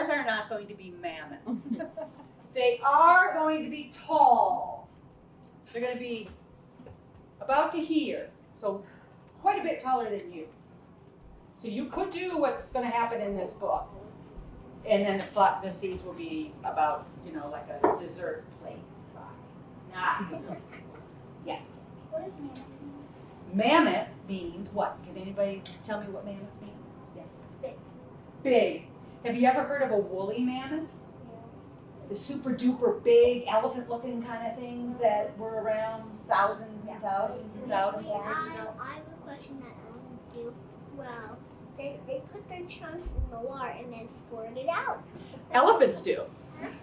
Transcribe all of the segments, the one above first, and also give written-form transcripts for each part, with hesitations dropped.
stars are not going to be mammoth. They are going to be tall. They're going to be about to here, so quite a bit taller than you. So you could do what's going to happen in this book. And then the seeds will be about, you know, like a dessert plate size. Yes? What does mammoth mean? Mammoth means what? Can anybody tell me what mammoth means? Yes? Big. Big. Have you ever heard of a woolly mammoth? The super duper big elephant looking kind of things that were around thousands and thousands and thousands of years ago? I have a question that elephants do. Well, they put their trunks in the water and then squirt it out. Elephants do.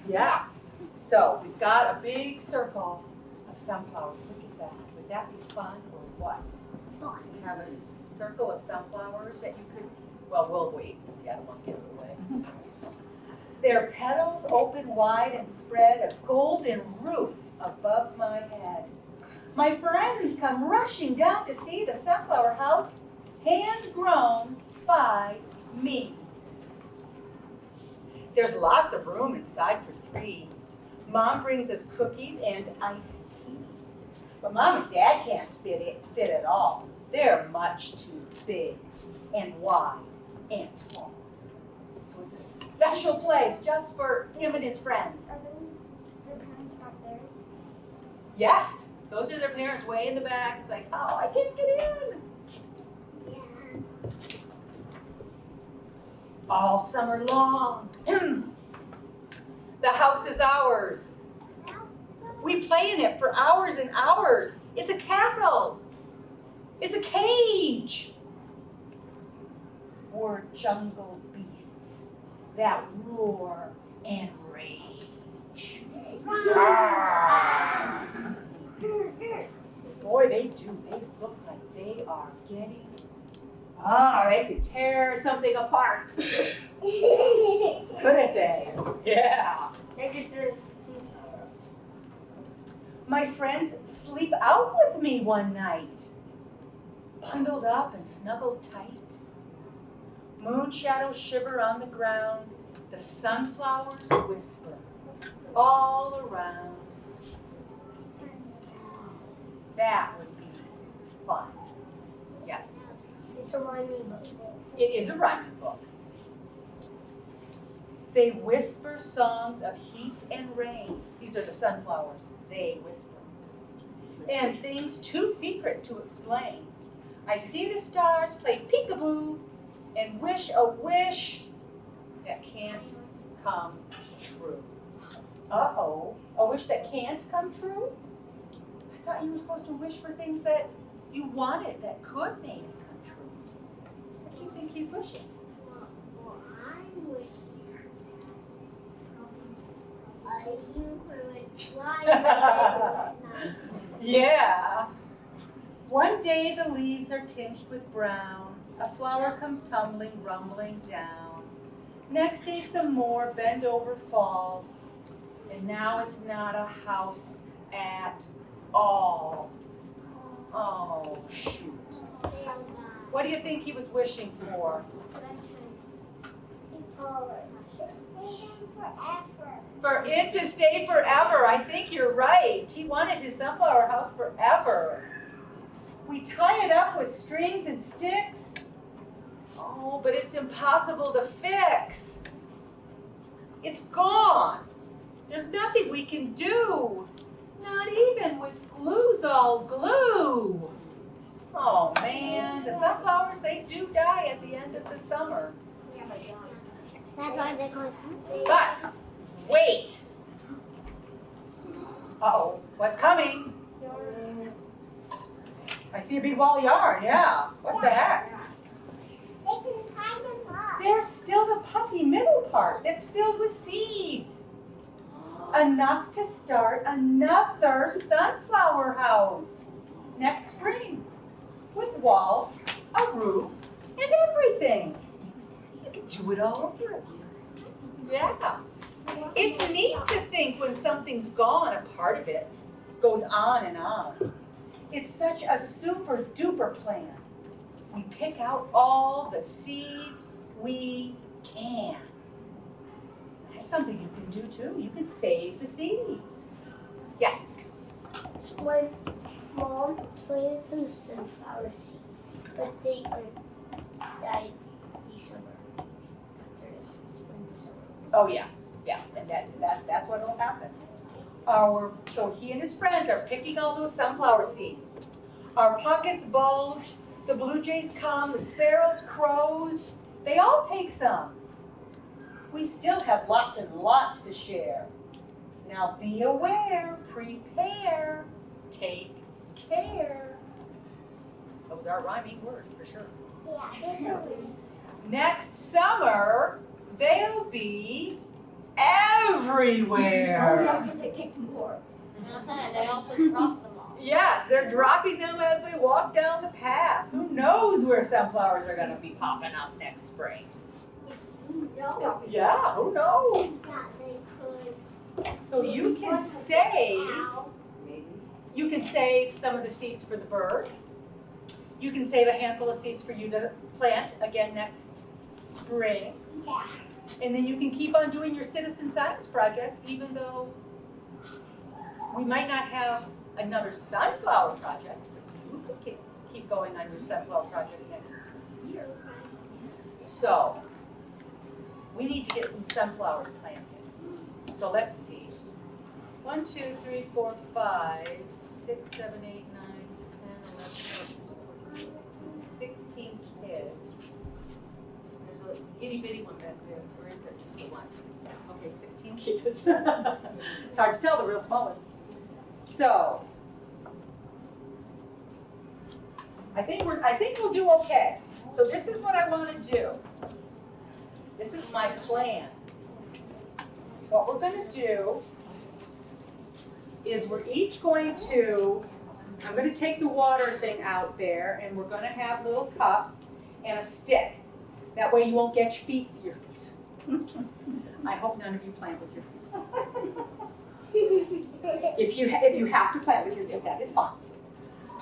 Yeah. So we've got a big circle of sunflowers. Look at that. Would that be fun or what? Fun. Have a circle of sunflowers that you could, well, we'll wait and see. I don't want to give it away. Their petals open wide and spread a golden roof above my head. My friends come rushing down to see the sunflower house, hand-grown by me. There's lots of room inside for 3. Mom brings us cookies and iced tea. But Mom and Dad can't fit at all. They're much too big and wide and tall. So it's a special place just for him and his friends. Are those their parents not there? Yes, those are their parents way in the back. It's like, oh, I can't get in. Yeah. All summer long. The house is ours. We play in it for hours and hours. It's a castle. It's a cage. We're jungle beasts that roar and rage. Boy, they do. They look like they are getting, they could tear something apart. Couldn't they? Yeah. They could just. My friends sleep out with me one night, bundled up and snuggled tight. Moon shadows shiver on the ground, the sunflowers whisper all around. That would be fun. Yes, It's a rhyming book. it is a rhyming book. They whisper songs of heat and rain. These are the sunflowers. They whisper. And things too secret to explain. I see the stars play peekaboo and wish a wish that can't come true. Uh-oh, a wish that can't come true? I thought you were supposed to wish for things that you wanted that could maybe come true. What do you think he's wishing? Well, I'm wishing a unicorn fly. Yeah. One day the leaves are tinged with brown. A flower comes tumbling, rumbling down. Next day some more bend over fall. And now it's not a house at all. Oh, shoot. What do you think he was wishing for? For it to stay forever. I think you're right. He wanted his sunflower house forever. We tie it up with strings and sticks. Oh, but it's impossible to fix. It's gone. There's nothing we can do. Not even with glue's-all glue. Oh man, the sunflowers, they do die at the end of the summer. That's why they call it. But, wait. Uh-oh, what's coming? I see a big ball of yarn, yeah. What the heck? They can tie them up. There's still the puffy middle part that's filled with seeds. Enough to start another sunflower house next spring with walls, a roof, and everything. You can do it all over again. Yeah. It's neat to think when something's gone, a part of it goes on and on. It's such a super duper plan. We pick out all the seeds we can. something you can do too. You can save the seeds. Yes? My mom planted some sunflower seeds, but they died December. Oh yeah, yeah, and that's what will happen. So he and his friends are picking all those sunflower seeds. Our pockets bulge, the blue jays come, the sparrows, crows, they all take some. We still have lots and lots to share. Now be aware, prepare, take care. Those are rhyming words for sure. Yeah. Next summer, they'll be everywhere. They also drop them off. Yes, they're dropping them as they walk down the path. Who knows where sunflowers are going to be popping up next spring? No. Yeah, who knows? Yeah, they could. So you can save some of the seeds for the birds. You can save a handful of seeds for you to plant again next spring. Yeah. And then you can keep on doing your citizen science project, even though we might not have another sunflower project, but you could keep going on your sunflower project next year. So we need to get some sunflowers planted. So let's see. 1, 2, 3, 4, 5, 6, 7, 8, 9, 10, 11, 12, 16 kids. There's a itty bitty one back there. Or is that just the one? Okay, 16 kids. It's hard to tell the real small ones. So I think we'll do okay. So this is what I want to do. This is my plan. What we're going to do is we're each going to, I'm going to take the water thing out there, and we're going to have little cups and a stick. That way you won't get your feet. I hope none of you plant with your feet. If you have to plant with your feet, that is fine.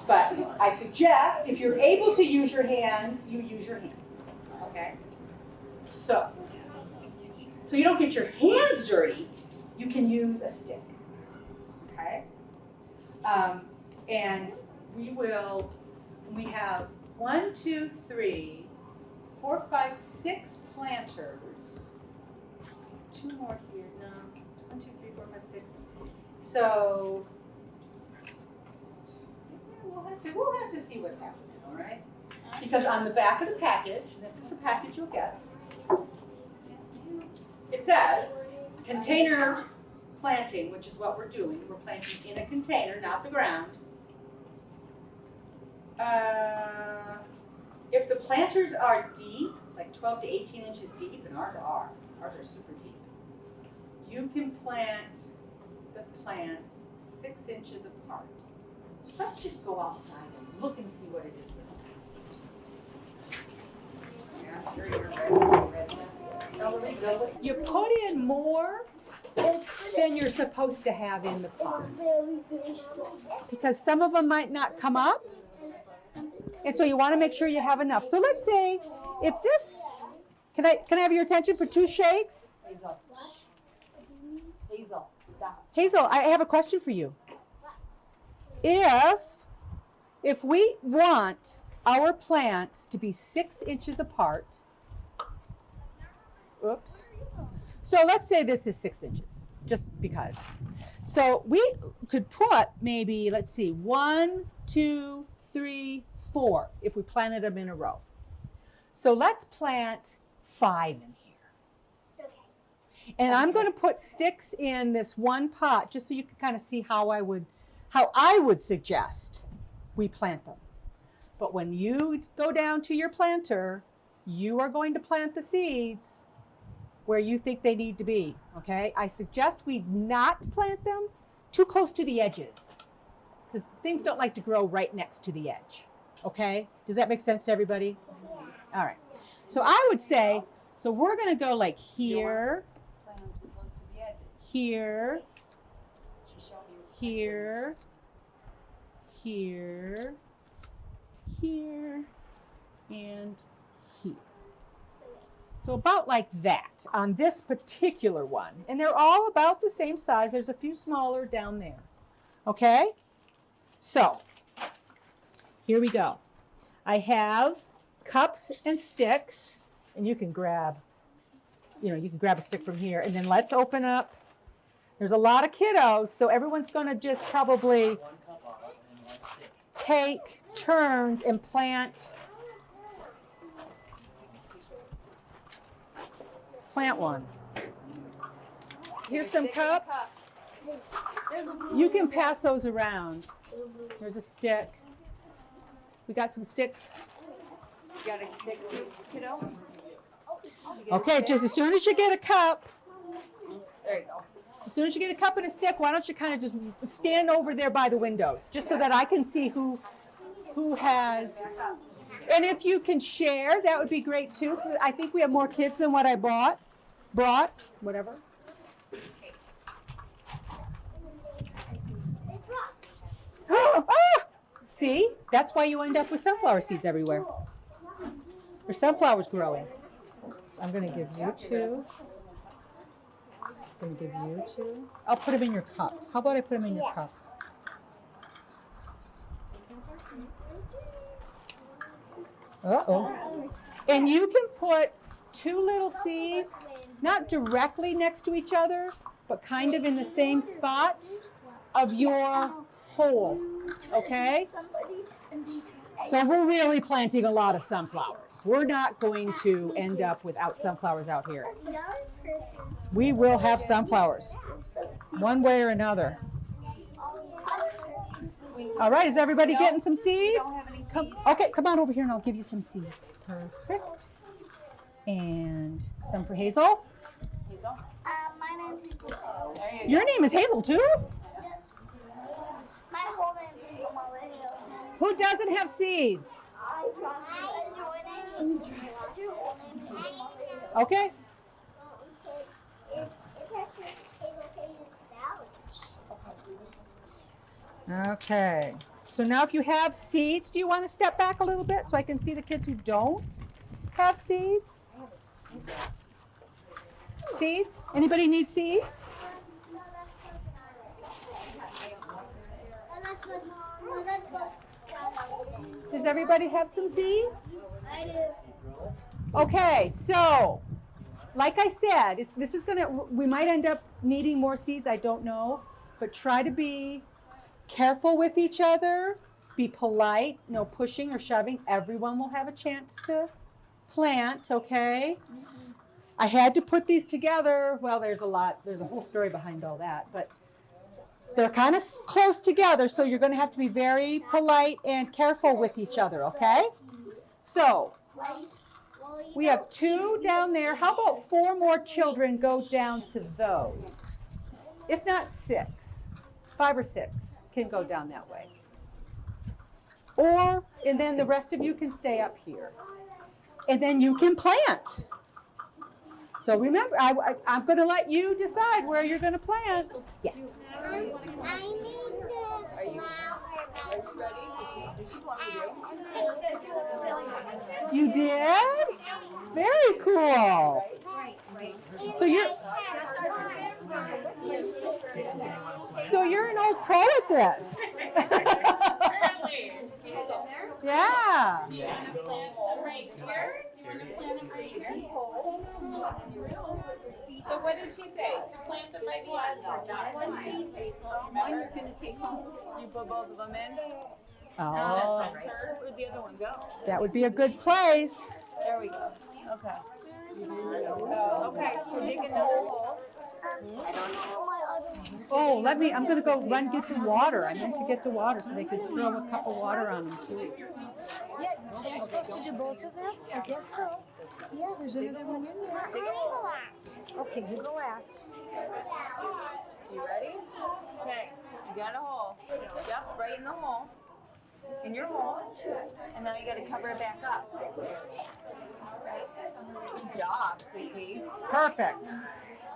But I suggest if you're able to use your hands, you use your hands. Okay? So you don't get your hands dirty, you can use a stick. Okay? And we have 1, 2, 3, 4, 5, 6 planters. 2 more here. No. 1, 2, 3, 4, 5, 6. So we'll have to see what's happening, all right? Because on the back of the package, this is the package you'll get. It says container planting, which is what we're doing. We're planting in a container, not the ground. If the planters are deep, like 12 to 18 inches deep, and ours are super deep, you can plant the plants 6 inches apart. So let's just go outside and look and see what it is. Yeah, I'm sure you're ready. You put in more than you're supposed to have in the pot. Because some of them might not come up. And so you want to make sure you have enough. So let's say if this, can I have your attention for 2 shakes? Hazel, stop. Hazel, I have a question for you. If we want our plants to be 6 inches apart, oops. So let's say this is 6 inches, just because. So we could put maybe, let's see, 1, 2, 3, 4, if we planted them in a row. So let's plant 5 in here. Okay. And I'm going to put sticks in this one pot, just so you can kind of see how I would suggest we plant them. But when you go down to your planter, you are going to plant the seeds where you think they need to be, okay? I suggest we not plant them too close to the edges, because things don't like to grow right next to the edge, okay? Does that make sense to everybody? Yeah. All right. So I would say, so we're going to go like here, here, here, here, here, and here. So about like that on this particular one. And they're all about the same size. There's a few smaller down there. Okay? So, here we go. I have cups and sticks, and you can grab a stick from here. And then let's open up. There's a lot of kiddos, so everyone's going to just probably take turns and plant one. Here's some cups. You can pass those around. There's a stick. We got some sticks. You got a stick too, kiddo? Okay, just as soon as you get a cup, There you go. as soon as you get a cup and a stick, why don't you kind of just stand over there by the windows, just so that I can see who has. And if you can share, that would be great too, because I think we have more kids than what I brought, whatever. Ah! See, that's why you end up with sunflower seeds everywhere. There's sunflowers growing. So I'm going to give you two. I'm going to give you two. I'll put them in your cup. How about I put them in your cup? Uh-oh. And you can put two little seeds, not directly next to each other, but kind of in the same spot of your hole, okay? So we're really planting a lot of sunflowers. We're not going to end up without sunflowers out here. We will have sunflowers, one way or another. All right, is everybody getting some seeds? Okay, come on over here and I'll give you some seeds. Perfect. And some for Hazel. Hazel? My name's Hazel. There you go. Your name is Hazel too? My whole name is Hazel. Who doesn't have seeds? Okay. Okay. So now if you have seeds, do you want to step back a little bit so I can see the kids who don't have seeds? Seeds? Anybody need seeds? Does everybody have some seeds? I do. Okay, so like I said, this is we might end up needing more seeds, I don't know, but try to be careful with each other, be polite, no pushing or shoving. Everyone will have a chance to plant, okay? I had to put these together. Well, there's a whole story behind all that, but they're kind of close together, so you're going to have to be very polite and careful with each other, okay? So, we have two down there. How about 4 more children go down to those? If not 6, 5 or 6 can go down that way. And then the rest of you can stay up here. And then you can plant. So remember, I'm going to let you decide where you're going to plant. Yes. I need the flower. You did? Very cool. So you're an old pro at this. Yeah. Do you want to plant them right here? Do you want to plant them right here? So what did she say? To plant them by the edge or not? One you're going to take home. You put both of them in? Oh, Where'd the other one go? that would be a good place. There we go. Okay. Okay, so dig another hole. Oh, I'm going to go get the water. I meant to get the water so they could throw a cup of water on them too. Yeah, you're supposed to do both of them? I guess so. Yeah, there's another one in there. Okay, you go last. You ready? Okay, you got a hole. Yep, right in the hole. In your hole. And now you got to cover it back up. Good job, sweetie. Perfect.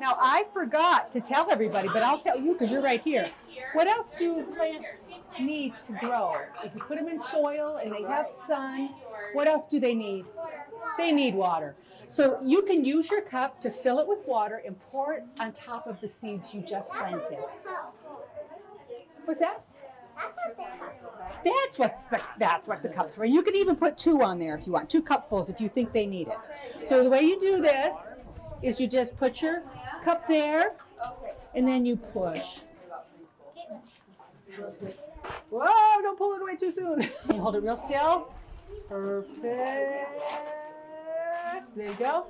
Now, I forgot to tell everybody, but I'll tell you because you're right here. What else do plants need to grow. If you put them in soil and they have sun, what else do they need? They need water. So you can use your cup to fill it with water and pour it on top of the seeds you just planted. What's that? That's what the cup's for. You can even put 2 on there if you want, 2 cupfuls if you think they need it. So the way you do this is you just put your cup there and then you push. Whoa, don't pull it away too soon. And you hold it real still. Perfect. There you go.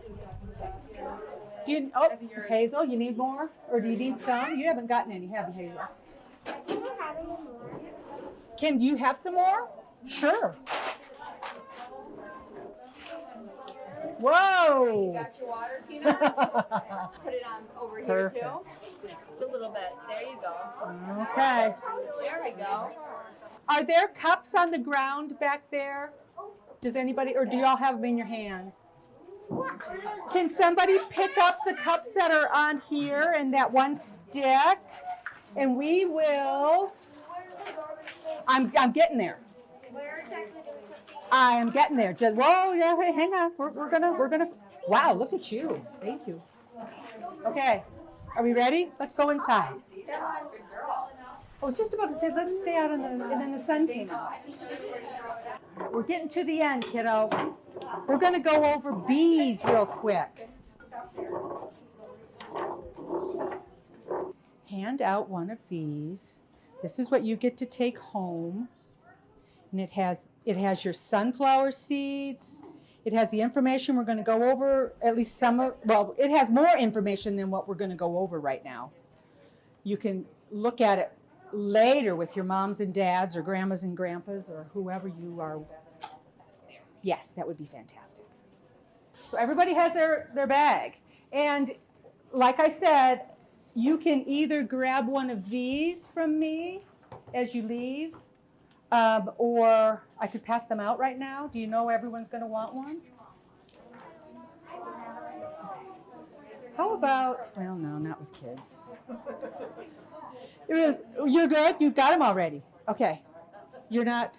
Hazel, you need more? Or do you need some? You haven't gotten any, have you, Hazel? Can we have any more? Can you have some more? Sure. Whoa! Got your water, Tina? Put it on over here Perfect. too. Just a little bit. There you go. Okay. There we go. Are there cups on the ground back there? Does anybody, or do y'all have them in your hands? Can somebody pick up the cups that are on here and that one stick? And we will. I'm getting there. Where exactly do we put these? I am getting there. Just whoa, yeah, hey, hang on. We're gonna. Wow, look at you. Thank you. Okay, are we ready? Let's go inside. I was just about to say let's stay out in the, and then the sun came out. We're getting to the end, kiddo. We're gonna go over bees real quick. Hand out one of these. This is what you get to take home. And it has your sunflower seeds. It has the information we're going to go over, at least some of, well, it has more information than what we're going to go over right now. You can look at it later with your moms and dads or grandmas and grandpas or whoever you are. Yes, that would be fantastic. So everybody has their bag. And like I said, you can either grab one of these from me as you leave, or I could pass them out right now. Do you know everyone's going to want one? How about, well, no, not with kids. You're good? You've got them already. Okay. You're not?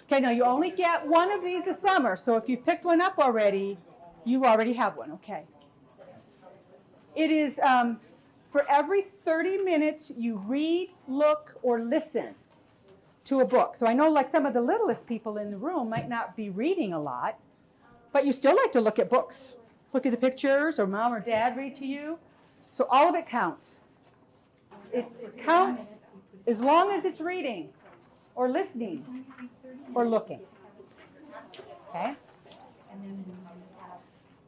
Okay, now you only get one of these a summer, so if you've picked one up already, you already have one, okay. It is, for every 30 minutes you read, look, or listen to a book. So I know like some of the littlest people in the room might not be reading a lot, but you still like to look at books. Look at the pictures, or mom or dad read to you. So all of it counts. It counts as long as it's reading, or listening, or looking. Okay?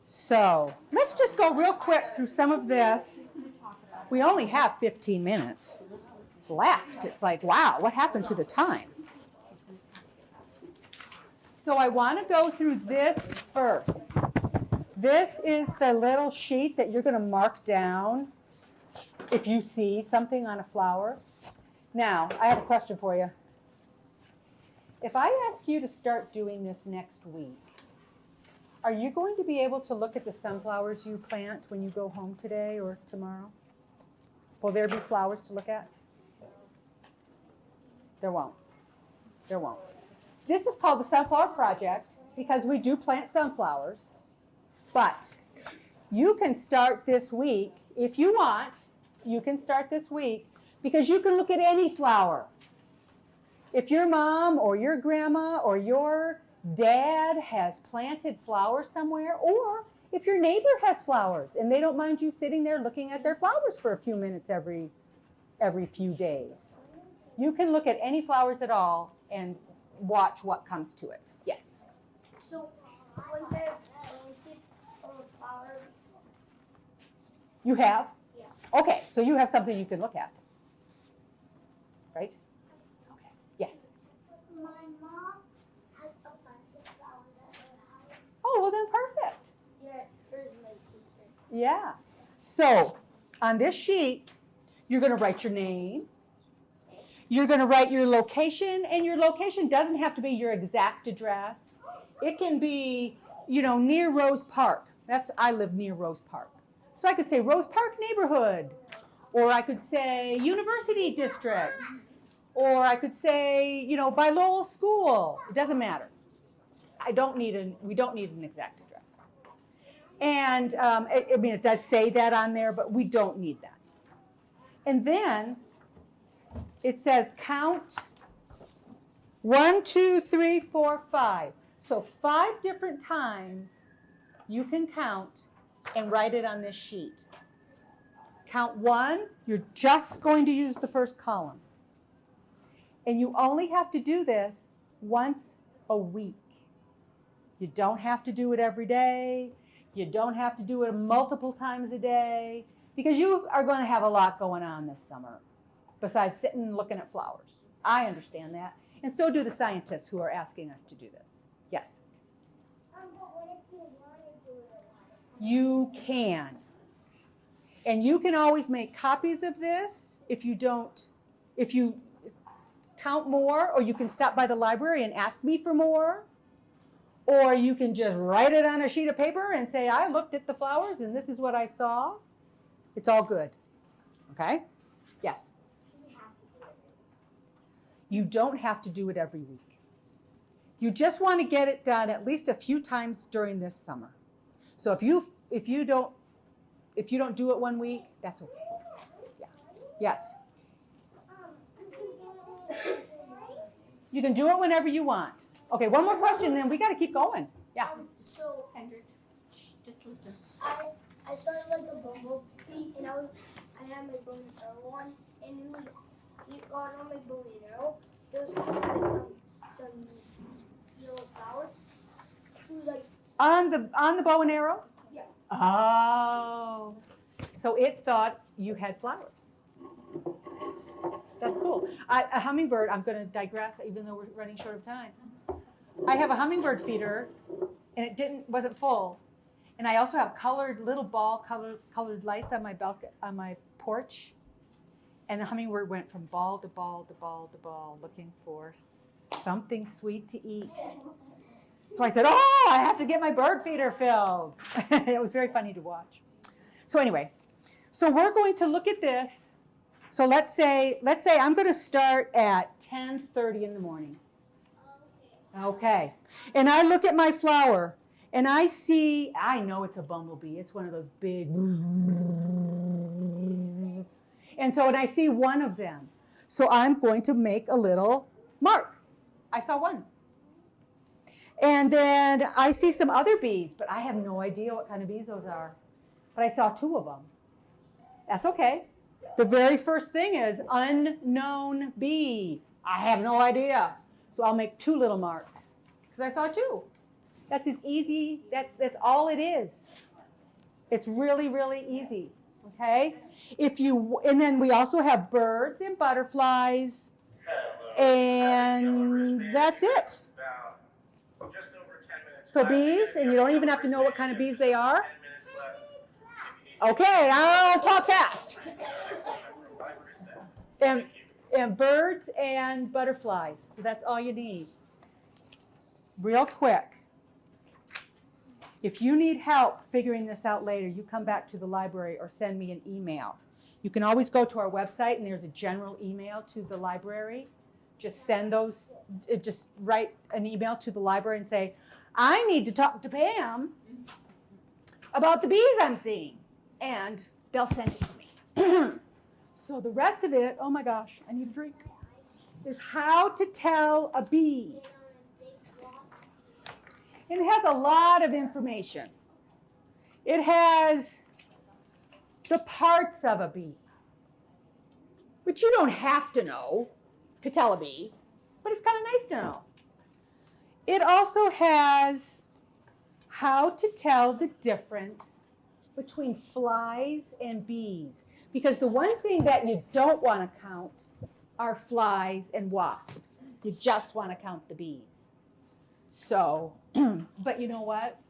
So let's just go real quick through some of this. We only have 15 minutes left. It's like, wow, what happened to the time? So I want to go through this first. This is the little sheet that you're going to mark down if you see something on a flower. Now, I have a question for you. If I ask you to start doing this next week, are you going to be able to look at the sunflowers you plant when you go home today or tomorrow? Will there be flowers to look at? There won't. There won't. This is called the Sunflower Project because we do plant sunflowers, but you can start this week. If you want, you can start this week because you can look at any flower. If your mom or your grandma or your dad has planted flowers somewhere, or if your neighbor has flowers and they don't mind you sitting there looking at their flowers for a few minutes every few days. You can look at any flowers at all and watch what comes to it. Yes? So, was there a flower? You have? Yeah. Okay, so you have something you can look at. Right? Okay. Yes? My mom has a planted flower at her house. Oh, well then perfect. Yeah, hers my sister. Yeah. So on this sheet, you're going to write your name. You're going to write your location, and your location doesn't have to be your exact address. It can be, you know, near Rose Park. I live near Rose Park. So I could say Rose Park neighborhood, Or I could say university district. Or I could say, you know, by Lowell School. It doesn't matter. We don't need an exact address. And I mean, it does say that on there, but we don't need that. And then it says count 1, 2, 3, 4, 5. So 5 different times you can count and write it on this sheet. Count 1, you're just going to use the first column. And you only have to do this once a week. You don't have to do it every day. You don't have to do it multiple times a day, because you are going to have a lot going on this summer besides sitting and looking at flowers. I understand that. And so do the scientists who are asking us to do this. Yes? But what if you want to do it? You can. And you can always make copies of this if you count more, or you can stop by the library and ask me for more. Or you can just write it on a sheet of paper and say, I looked at the flowers and this is what I saw. It's all good. Okay? Yes? You don't have to do it every week. You just want to get it done at least a few times during this summer. So if you don't do it one week, that's okay. Yeah. Yes? You can do it whenever you want. Okay, one more question, and then we got to keep going. Yeah. So, Hendrik, just listen. I saw like a bumblebee, and I had my bow and arrow on, and he got on my bow and arrow. There was some yellow flowers. He was like On the bow and arrow? Yeah. Oh. So it thought you had flowers. That's cool. A hummingbird, I'm going to digress even though we're running short of time. I have a hummingbird feeder, and it wasn't full. And I also have little colored lights on my porch. And the hummingbird went from ball to ball to ball to ball looking for something sweet to eat. So I said, oh, I have to get my bird feeder filled. It was very funny to watch. So anyway, so we're going to look at this. So let's say I'm going to start at 10:30 in the morning. Okay. And I look at my flower, and I know it's a bumblebee. It's one of those big. And I see one of them. So I'm going to make a little mark. I saw one. And then I see some other bees, but I have no idea what kind of bees those are. But I saw 2 of them. That's okay. The very first thing is unknown bee. I have no idea. So I'll make 2 little marks because I saw 2. That's as easy. That's all it is. It's really, really easy. Okay? And then we also have birds and butterflies. And that's it. So bees, and you don't even have to know what kind of bees they are. Okay, I'll talk fast. And birds and butterflies. So that's all you need. Real quick. If you need help figuring this out later, you come back to the library or send me an email. You can always go to our website, and there's a general email to the library. Just write an email to the library and say, I need to talk to Pam about the bees I'm seeing. And they'll send it to me. So the rest of it, oh my gosh, I need a drink, is how to tell a bee. And it has a lot of information. It has the parts of a bee, which you don't have to know to tell a bee, but it's kind of nice to know. It also has how to tell the difference between flies and bees. Because the one thing that you don't want to count are flies and wasps. You just want to count the bees. So, but you know what?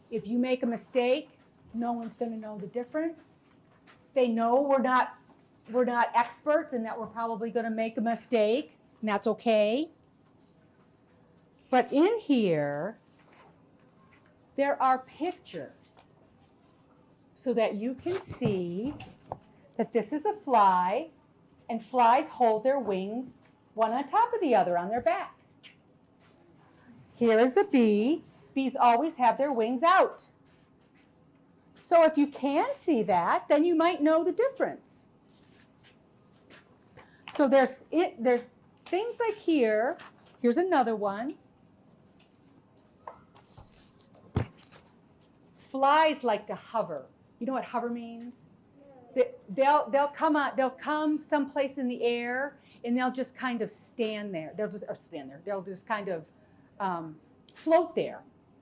If you make a mistake, no one's going to know the difference. They know we're not experts and that we're probably going to make a mistake, and that's okay. But in here, there are pictures. so that you can see that this is a fly, and flies hold their wings one on top of the other on their back. Here is a bee. Bees always have their wings out. So if you can see that, then you might know the difference. So there's things like here. Here's another one. Flies like to hover. You know what hover means? They'll come someplace in the air, and they'll just kind of stand there. They'll just kind of float there,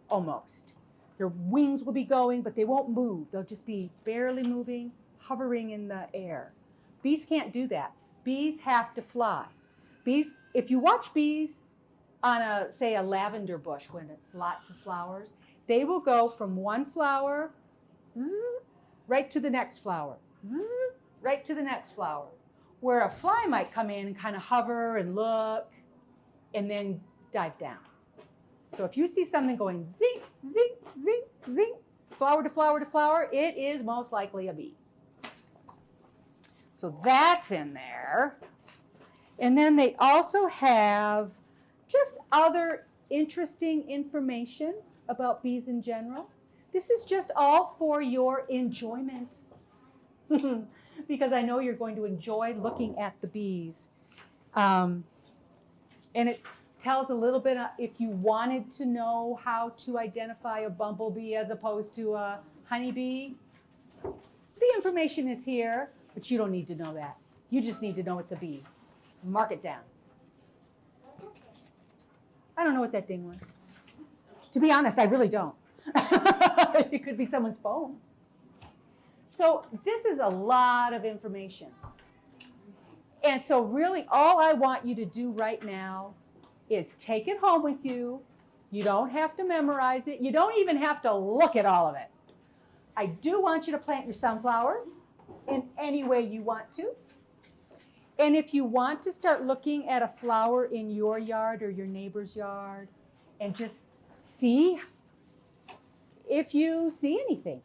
almost. Their wings will be going, but they won't move. They'll just be barely moving, hovering in the air. Bees can't do that. Bees have to fly. Bees, if you watch bees on say a lavender bush when it's lots of flowers, they will go from one flower zzz, right to the next flower, zzz, right to the next flower. Where a fly might come in and kind of hover and look and then dive down. So if you see something going zing, zing, zing, zing, flower to flower to flower, it is most likely a bee. So that's in there. And then they also have just other interesting information about bees in general. This is just all for your enjoyment because I know you're going to enjoy looking at the bees. And it tells a little bit, if you wanted to know how to identify a bumblebee as opposed to a honeybee, the information is here, but you don't need to know that. You just need to know it's a bee. Mark it down. I don't know what that ding was. To be honest, I really don't. It could be someone's phone. So this is a lot of information. And so really all I want you to do right now is take it home with you. You don't have to memorize it. You don't even have to look at all of it. I do want you to plant your sunflowers in any way you want to. And if you want to start looking at a flower in your yard or your neighbor's yard and just see if you see anything.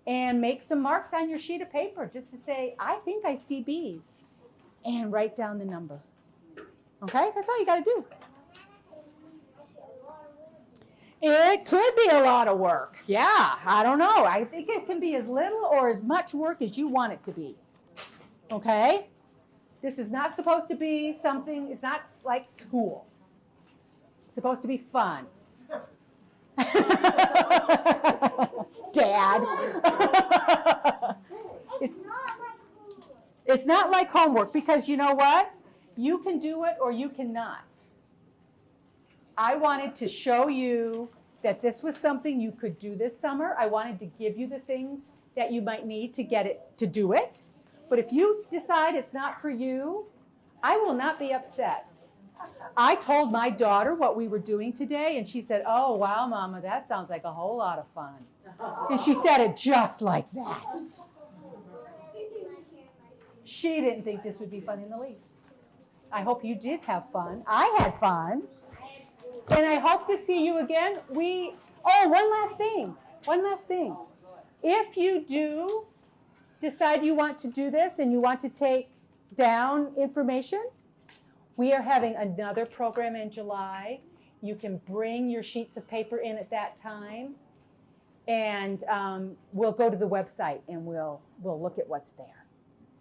And make some marks on your sheet of paper just to say, I think I see bees. And write down the number. Okay, that's all you got to do. It could be a lot of work. Yeah, I don't know. I think it can be as little or as much work as you want it to be. Okay? This is not supposed to be something, it's not like school. It's supposed to be fun. Dad. It's not like homework because you know what? You can do it or you cannot. I wanted to show you that this was something you could do this summer. I wanted to give you the things that you might need to get it to do it. But if you decide it's not for you, I will not be upset. I told my daughter what we were doing today, and she said, oh, wow, Mama, that sounds like a whole lot of fun. And she said it just like that. She didn't think this would be fun in the least. I hope you did have fun. I had fun. And I hope to see you again. One last thing. If you do decide you want to do this and you want to take down information, we are having another program in July. You can bring your sheets of paper in at that time, and we'll go to the website and we'll look at what's there,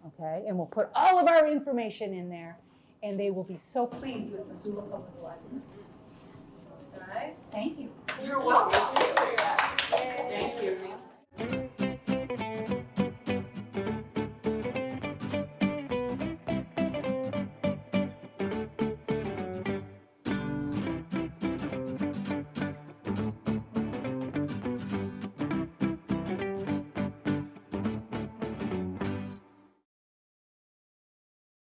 okay? And we'll put all of our information in there, and they will be so pleased with Missoula Public Library.